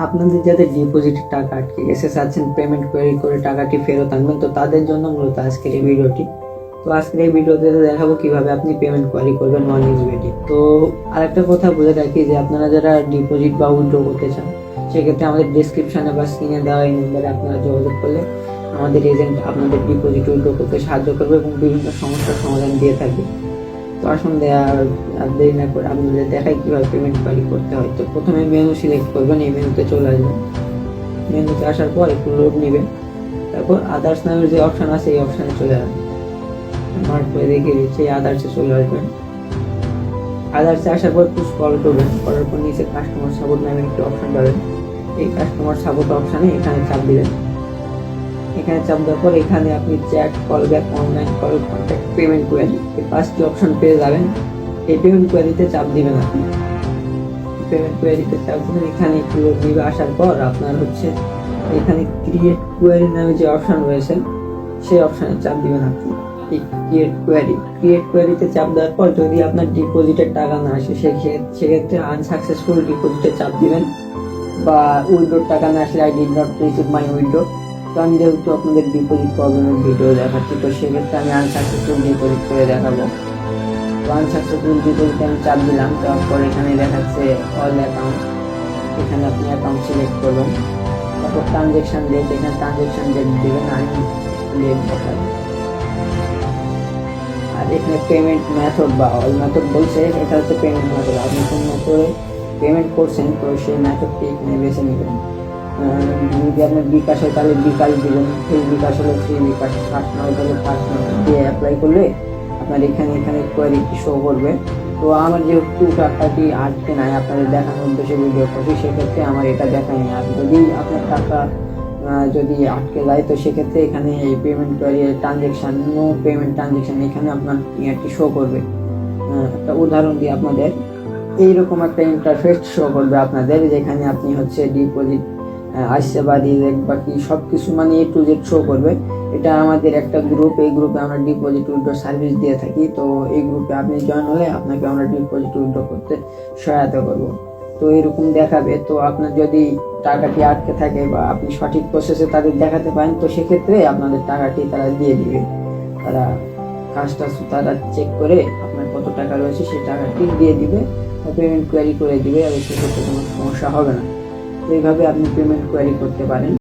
আপনাদের যাদের ডিপোজিটের টাকা আটকে গেছে, চাচ্ছেন পেমেন্ট কোয়েরি করে টাকাটি ফেরত আনবেন, তো তাদের জন্য মূলত আজকের এই ভিডিওটি। তো আজকের এই ভিডিওতে দেখাবো কিভাবে আপনি পেমেন্ট কোয়েরি করবেন নন ইউএসডি। তো আরেকটা কথা বলে রাখি যে আপনারা যারা ডিপোজিট বা উইথড্র করতে চান, সেক্ষেত্রে আমাদের ডিসক্রিপশনে বা স্ক্রিনে দেওয়া এই নম্বরে আপনারা যোগাযোগ করলে আমাদের এজেন্ট আপনাদের ডিপোজিট উইথড্র করতে সাহায্য করবে এবং বিভিন্ন সমস্যার সমাধান দিয়ে থাকবে। তো আসুন আর দেরি না করে আপনাদের দেখাই কিভাবে পেমেন্ট কোয়েরি করতে হয়। তো প্রথমে মেনু সিলেক্ট করবেন, এই মেনুতে চলে আসবেন। মেনুতে আসার পর একটু লোড নেবেন, তারপর আদার্স নামের যে অপশন আছে এই অপশানে চলে আসবেন। মার্ক করে দেখিয়ে দিচ্ছি, আদার্সে চলে আসবেন। আদার্সে আসার পর একটু স্ক্রল করবেন, করার পর নিচে কাস্টমার সাপোর্ট নামের একটি অপশন পাবেন। এই কাস্টমার সাপোর্ট অপশানে এখানে চাপ দিবেন। এখানে চাপ দেওয়ার পর এখানে আপনি chat, call back, online call, contact, payment query, এই 5টি অপশন পেয়ে যাবেন। এই পেমেন্ট কোয়েরিতে চাপ দিবেন। আপনি পেমেন্ট কোয়েরিতে চাপ দিবেন, এখানে একটু লোড নিবে। আসার পর আপনার হচ্ছে এখানে ক্রিয়েট কোয়েরি নামে যে অপশন রয়েছে সেই অপশানে চাপ দিবেন। আপনি ক্রিয়েট কোয়েরিতে চাপ দেওয়ার পর যদি আপনার ডিপোজিটের টাকা না আসে সেক্ষেত্রে আনসাকসেসফুল ডিপোজিটে চাপ দিবেন, বা উইথড্রোর টাকা না আসলে I did not receive my withdraw. তো আমি যেহেতু আপনাদের ডিপোজিট প্রবলেমের ভিডিও দেখাচ্ছি, তো সেক্ষেত্রে আমি আনসাকসেসফুল ডিপোজিট করে দেখাবো। তো আনসাকসেসফুল ডিপোজিটে আমি চাপ দিলাম, তারপর এখানে দেখাচ্ছে অল অ্যাকাউন্ট, এখানে আপনি অ্যাকাউন্ট সিলেক্ট করবেন। তারপর ট্রানজেকশন ডেট, এখানে ট্রানজেকশন ডেট দেবেন, আমি ডেট দেখাবো। আর এখানে পেমেন্ট মেথড বা অল মেথড বলছে, এটা হচ্ছে পেমেন্ট মেথড। আপনি কোন মেথডে পেমেন্ট করছেন তো সেই মেথডটি এখানে বেছে নেবেন। যদি আপনার বিকাশ হয় তাহলে বিকাশ দিবেন, ফ্রি বিকাশ হলে ফ্রি বিকাশ, ফার্স্ট নাম্বার হলে ফার্স্ট নাম্বার দিয়ে অ্যাপ্লাই করলে আপনার এখানে কোয়ারিটি শো করবে। তো আমার যেহেতু টাকাটি আটকে নাই, আপনাদের দেখানোর উদ্দেশ্যে ভিডিও করছি, সেক্ষেত্রে আমার এটা দেখায়নি। আর যদি আপনার টাকা যদি আটকে যায় তো সেক্ষেত্রে এখানে এই payment query transaction, no payment transaction, এখানে আপনার ইয়ারটি শো করবে। একটা উদাহরণ দিই আপনাদের, এইরকম একটা ইন্টারফেস শো করবে আপনাদের, যেখানে আপনি হচ্ছে ডিপোজিট আসছে বা রিজেক্ট বা কি সব কিছু মানে A to Z শো করবে। এটা আমাদের একটা গ্রুপ, এই গ্রুপে আমরা ডিপোজিট উইথড্র সার্ভিস দিয়ে থাকি। তো এই গ্রুপে আপনি জয়েন হলে আপনাকে আমরা ডিপোজিট উইথড্র করতে সহায়তা করব। তো এরকম দেখাবে। তো আপনার যদি টাকাটি আটকে থাকে বা আপনি সঠিক প্রসেসে তাদের দেখাতে পারেন, তো সেক্ষেত্রে আপনাদের টাকাটি তারা দিয়ে দিবে। তারা কাজটা তারা চেক করে আপনার কত টাকা রয়েছে সেই টাকাটি দিয়ে দিবে, পেমেন্ট কোয়ারি করে দিবে, আর সেক্ষেত্রে কোনো সমস্যা হবে না। এইভাবে আপনি পেমেন্ট কোয়ারি করতে পারেন।